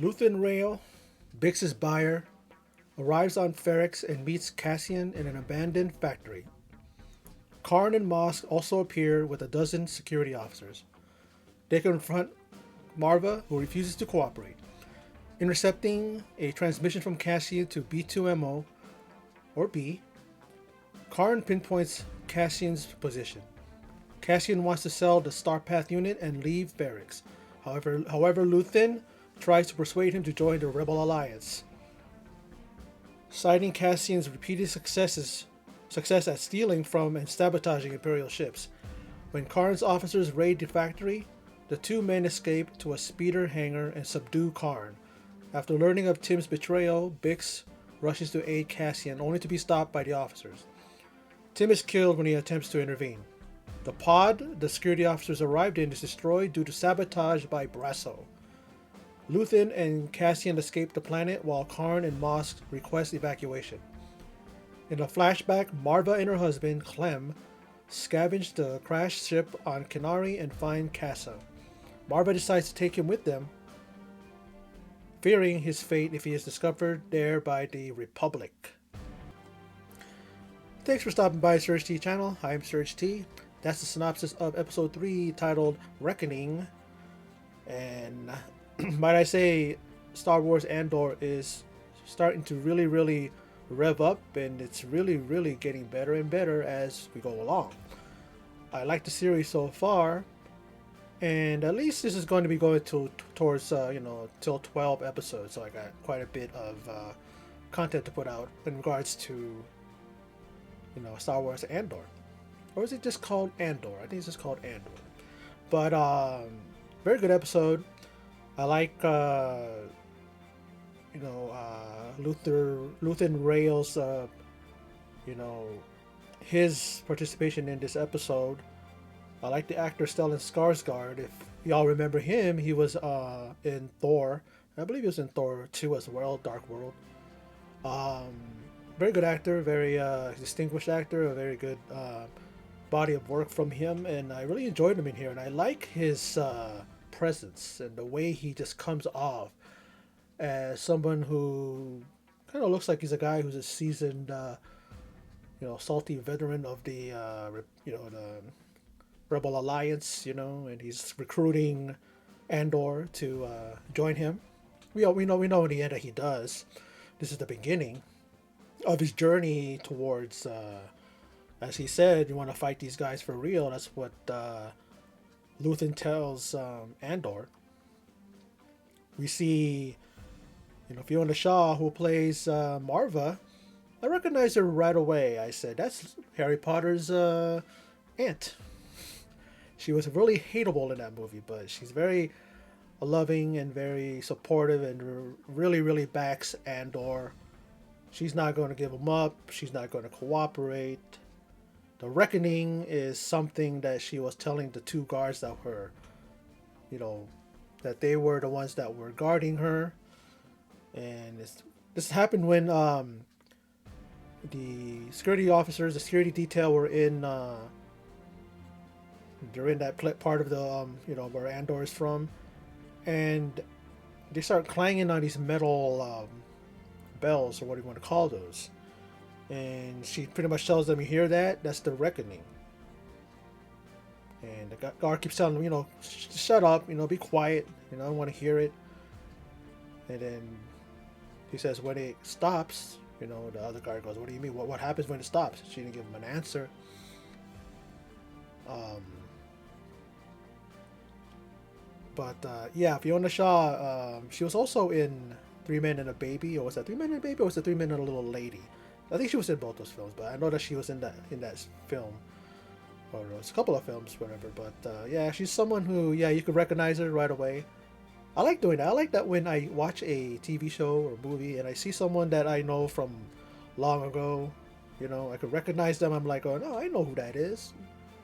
Luthen Rail, Bix's buyer, arrives on Ferrex and meets Cassian in an abandoned factory. Karn and Mosk also appear with a dozen security officers. They confront Marva, who refuses to cooperate. Intercepting a transmission from Cassian to B2MO, or B, Karn pinpoints Cassian's position. Cassian wants to sell the Starpath unit and leave Ferrex. However, Luthen tries to persuade him to join the Rebel Alliance. Citing Cassian's repeated success at stealing from and sabotaging Imperial ships. When Karn's officers raid the factory, the two men escape to a speeder hangar and subdue Karn. After learning of Tim's betrayal, Bix rushes to aid Cassian, only to be stopped by the officers. Tim is killed when he attempts to intervene. The pod the security officers arrived in is destroyed due to sabotage by Brasso. Luthen and Cassian escape the planet while Karn and Mosk request evacuation. In a flashback, Marva and her husband, Clem, scavenge the crashed ship on Kenari and find Casa. Marva decides to take him with them, fearing his fate if he is discovered there by the Republic. Thanks for stopping by Surge T channel. I'm Surge T. That's the synopsis of episode 3 titled Reckoning. And might I say, Star Wars Andor is starting to really rev up, and it's really getting better and better as we go along. I like the series so far, and at least this is going to be going towards till 12 episodes, so I got quite a bit of content to put out in regards to Star Wars Andor. Or is it just called Andor? I think it's just called Andor. But very good episode. I like Luthen Rail's his participation in this episode. I like the actor Stellan Skarsgård. If y'all remember him, he was in Thor. I believe he was in Thor 2 as well, Dark World. Very good actor, very distinguished actor, a very good body of work from him, and I really enjoyed him in here. And I like his presence and the way he just comes off as someone who kind of looks like he's a guy who's a seasoned, salty veteran of the Rebel Alliance, and he's recruiting Andor to join him. We know in the end that he does. This is the beginning of his journey towards, as he said, you want to fight these guys for real. That's what Luthen tells Andor. We see, Fiona Shaw, who plays Marva. I recognized her right away. I said, that's Harry Potter's aunt. She was really hateable in that movie, but she's very loving and very supportive and really backs Andor. She's not going to give him up. She's not going to cooperate. The reckoning is something that she was telling the two guards that were, that they were the ones that were guarding her. And this happened when the security officers, the security detail were in, they're in that part of the, where Andor is from. And they start clanging on these metal bells, or what do you want to call those. And she pretty much tells them, you hear that? That's the reckoning. And the guard keeps telling them, shut up, be quiet, I don't want to hear it. And then he says, when it stops, the other guard goes, what do you mean? What happens when it stops? She didn't give him an answer. Fiona Shaw, she was also in Three Men and a Baby, or was that Three Men and a Baby, or was it Three Men and a Little Lady? I think she was in both those films, but I know that she was in that film, or it was a couple of films, whatever. But she's someone who, you could recognize her right away. I like doing that. I like that when I watch a TV show or movie and I see someone that I know from long ago, I could recognize them. I'm like, oh no, I know who that is.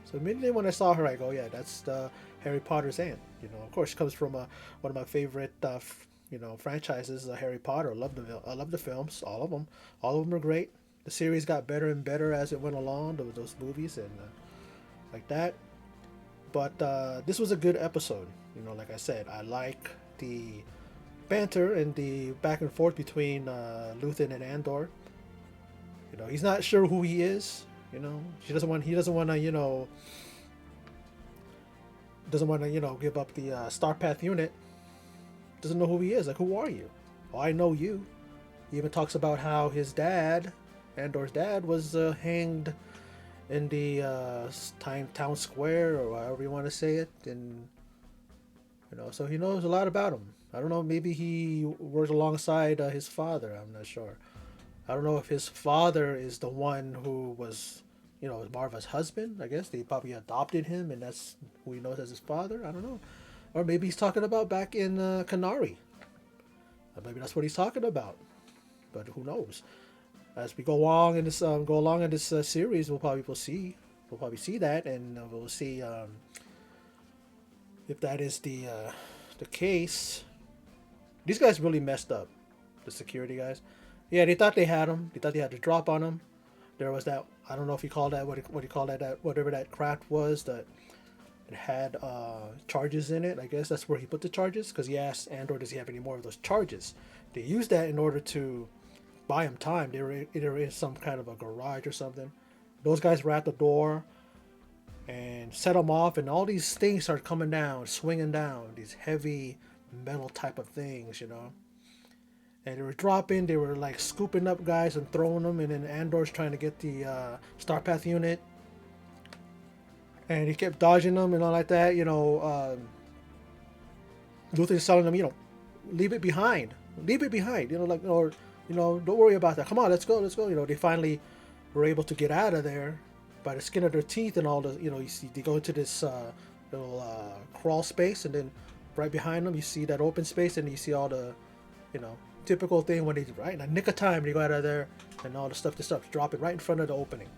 So immediately when I saw her, I go, yeah, that's the Harry Potter's aunt. Of course, she comes from one of my favorite franchises, Harry Potter. I love the films, all of them. All of them are great. The series got better and better as it went along. Those movies and like that. But this was a good episode. Like I said, I like the banter and the back and forth between Luthen and Andor. He's not sure who he is. He doesn't want to give up the Starpath unit. Doesn't know who he is. Like, who are you? Oh, I know you. He even talks about how his dad, Andor's dad, was hanged in the town square, or however you want to say it, and so he knows a lot about him. I don't know. Maybe he works alongside his father. I'm not sure. I don't know if his father is the one who was, Marva's husband. I guess they probably adopted him, and that's who he knows as his father. I don't know. Or maybe he's talking about back in Canary. Maybe that's what he's talking about. But who knows? As we go along in this series, we'll probably see that, and we'll see if that is the case. These guys really messed up. The security guys. Yeah, they thought they had him. They thought they had the drop on him. There was that. I don't know if you call that what you call that whatever that craft was that it had charges in it. I guess that's where he put the charges, because he asked Andor, does he have any more of those charges? They used that in order to buy him time. They were either in some kind of a garage or something. Those guys were at the door and set them off, and all these things started coming down, swinging down, these heavy metal type of things, And they were dropping, they were like scooping up guys and throwing them, and then Andor's trying to get the Starpath unit. And he kept dodging them and all like that, Luthen's telling them, leave it behind. Leave it behind, don't worry about that. Come on, let's go. They finally were able to get out of there by the skin of their teeth and all the, you see, they go into this little crawl space, and then right behind them, you see that open space, and you see all the, typical thing when they, right in the nick of time, they go out of there, and all the stuff just starts dropping right in front of the opening.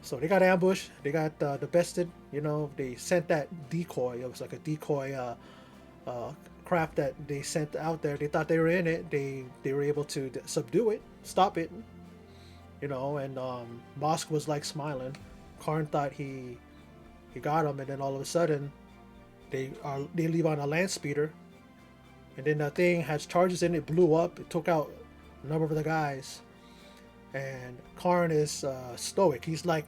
So they got ambushed, they got the bested, they sent that decoy. It was like a decoy craft that they sent out there. They thought they were in it. They were able to subdue it, stop it, and Mosk was like smiling. Karn thought he got him, and then all of a sudden they leave on a land speeder, and then the thing has charges in it, blew up, it took out a number of the guys. And Karn is stoic. He's like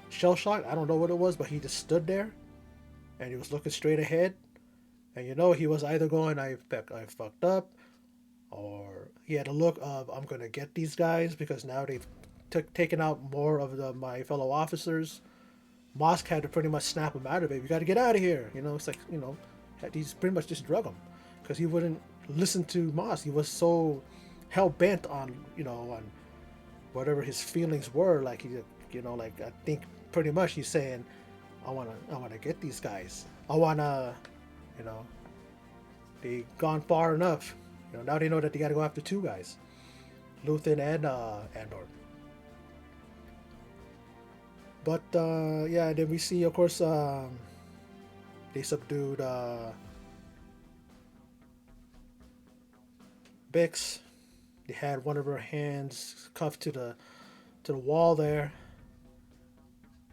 shell shocked. I don't know what it was, but he just stood there and he was looking straight ahead. And he was either going, I fucked up, or he had a look of, I'm going to get these guys because now they've taken out more of my fellow officers. Mosk had to pretty much snap him out of it. You got to get out of here. It's like, he's pretty much just drug him because he wouldn't listen to Mosk. He was so hell bent on, on whatever his feelings were. Like like I think pretty much he's saying, I wanna get these guys. I wanna, they gone far enough. Now they know that they gotta go after two guys, Luthen and Andor. But yeah, then we see, of course, they subdued Bix. They had one of her hands cuffed to the wall there.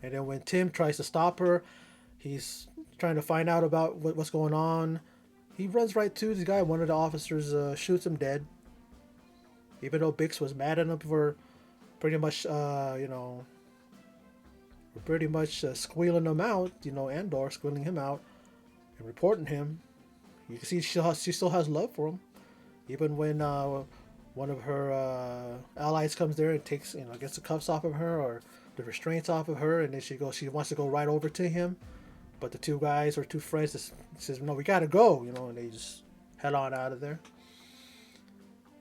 And then when Tim tries to stop her, he's trying to find out about what's going on. He runs right to this guy. One of the officers shoots him dead. Even though Bix was mad at him for pretty much, squealing him out. Andor squealing him out and reporting him. You can see she still has love for him. Even when one of her allies comes there and takes, gets the cuffs off of her or the restraints off of her, and then she wants to go right over to him, but the two guys or two friends just says, no, we gotta go, and they just head on out of there.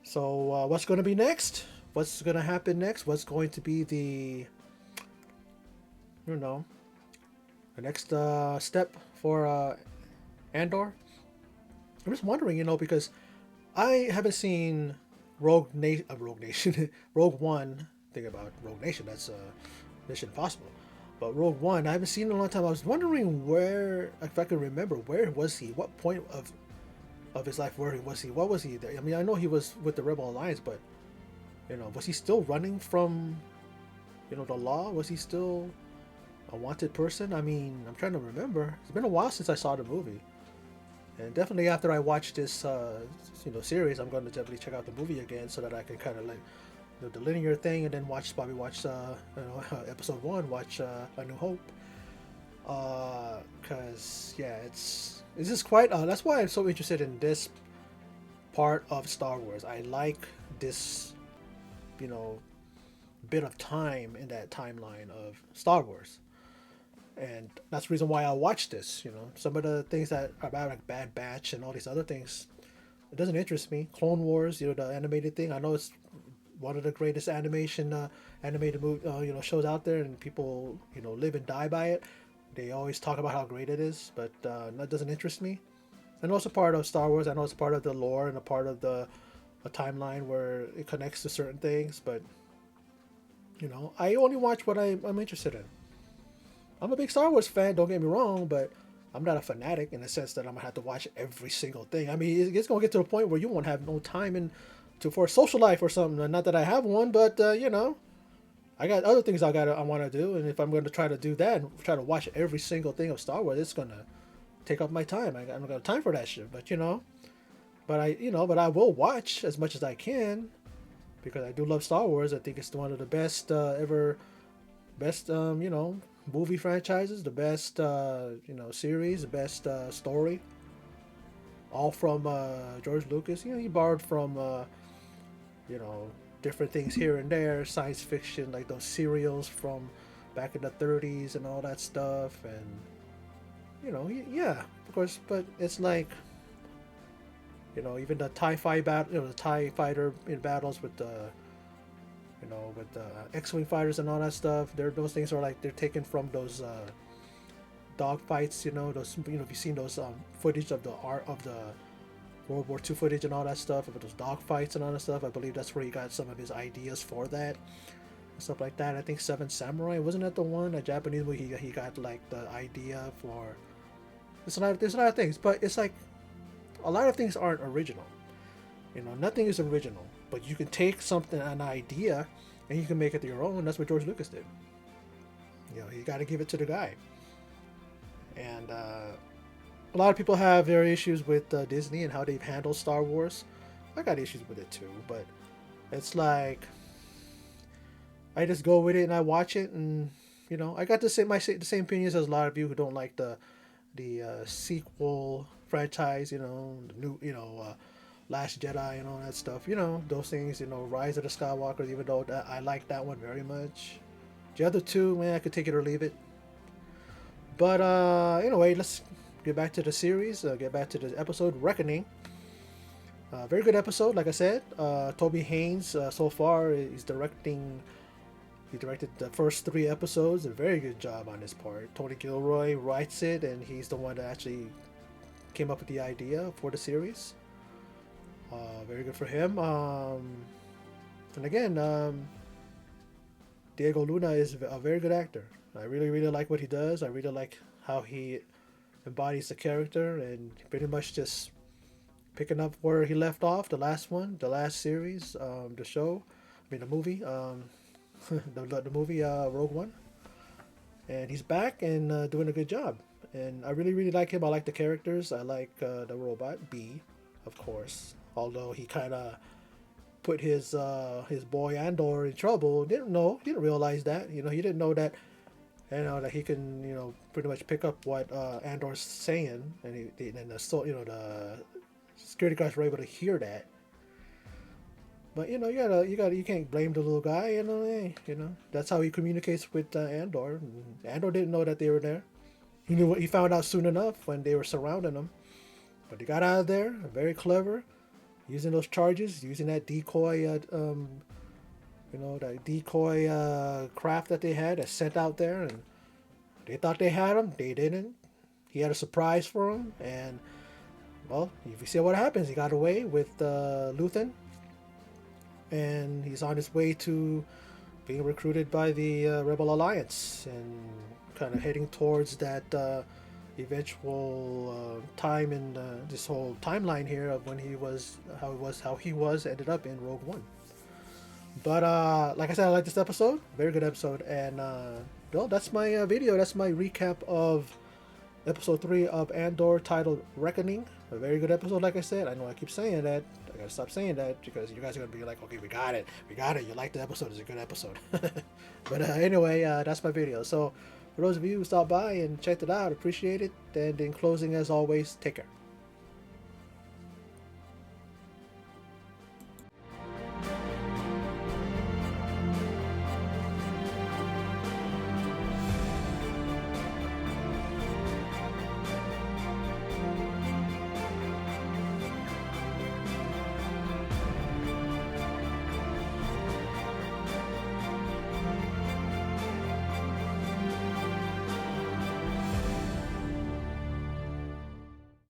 So what's going to be next? What's going to happen next? What's going to be the next step for Andor? I'm just wondering, because I haven't seen Rogue Nation, Rogue One. Think about Rogue Nation. That's Mission Impossible. But Rogue One, I haven't seen in a long time. I was wondering where, if I could remember, where was he? What point of his life? Where was he? What was he there? I mean, I know he was with the Rebel Alliance, but was he still running from, the law? Was he still a wanted person? I mean, I'm trying to remember. It's been a while since I saw the movie. And definitely after I watch this, series, I'm going to definitely check out the movie again so that I can kind of like the linear thing, and then probably watch episode one, watch A New Hope, because yeah, it's just quite. That's why I'm so interested in this part of Star Wars. I like this, you know, bit of time in that timeline of Star Wars, and that's the reason why I watch this. Some of the things that are about like Bad Batch and all these other things, it doesn't interest me. Clone Wars, the animated thing. I know it's one of the greatest animated movie, shows out there, and people live and die by it. They always talk about how great it is, but that doesn't interest me. I know it's a part of Star Wars. I know it's part of the lore and a part of the a timeline where it connects to certain things, but I only watch what I'm interested in. I'm a big Star Wars fan. Don't get me wrong, but I'm not a fanatic in the sense that I'm gonna have to watch every single thing. I mean, it's gonna get to the point where you won't have no time for a social life or something. Not that I have one, but I got other things I want to do, and if I'm going to try to do that, and try to watch every single thing of Star Wars, it's gonna take up my time. I don't got time for that shit. But I will watch as much as I can because I do love Star Wars. I think it's one of the best ever, best movie franchises, the best series, the best story, all from George Lucas. He borrowed from you know different things here and there, science fiction like those serials from back in the 30s and all that stuff, and yeah, of course. But it's like even the Tie fight battle, the Tie fighter in battles with the with the X-wing fighters and all that stuff. Those things are like they're taken from those dog fights. Those if you've seen those footage of the art of the World War II footage and all that stuff, about those dog fights and all that stuff. I believe that's where he got some of his ideas for that and stuff like that. I think Seven Samurai, wasn't that the one, a Japanese movie? He got like the idea for. There's a lot of things, but it's like a lot of things aren't original. Nothing is original, but you can take something, an idea, and you can make it your own. That's what George Lucas did. You got to give it to the guy. And a lot of people have their issues with Disney and how they've handled Star Wars. I got issues with it too, but it's like I just go with it and I watch it, and I got the same opinions as a lot of you who don't like the sequel franchise. The new Last Jedi and all that stuff. Those things. Rise of the Skywalkers. Even though I like that one very much. The other two, man, I could take it or leave it. But anyway, let's get back to the series. Get back to the episode Reckoning. Very good episode, like I said. Toby Haynes so far is directing. He directed the first 3 episodes. A very good job on his part. Tony Gilroy writes it, and he's the one that actually came up with the idea for the series. Very good for him. And again, Diego Luna is a very good actor. I really, really like what he does. I really like how he embodies the character, and pretty much just picking up where he left off. The last series, the show. I mean, the movie. The movie Rogue One. And he's back and doing a good job. And I really, really like him. I like the characters. I like the robot B, of course. Although he kind of put his boy Andor in trouble. Didn't realize that. He didn't know that. That he can pretty much pick up what Andor's saying, and the security guards were able to hear that. But you can't blame the little guy. That's how he communicates with Andor. Andor didn't know that they were there. He found out soon enough when they were surrounding him. But they got out of there, very clever, using those charges, using that decoy, that decoy craft that they had that sent out there, and they thought they had him. They didn't. He had a surprise for him, and well, if you see what happens, he got away with Luthen, and he's on his way to being recruited by the Rebel Alliance and kind of heading towards that eventual time in this whole timeline here of when how he was ended up in Rogue One. But like I said, I like this episode. Very good episode. And well, that's my video. That's my recap of episode 3 of Andor, titled Reckoning. A very good episode, like I said. I know I keep saying that. I gotta stop saying that because you guys are gonna be like, okay, we got it. We got it. You like the episode. It's a good episode. But anyway, that's my video. So for those of you who stopped by and checked it out, appreciate it. And in closing, as always, take care.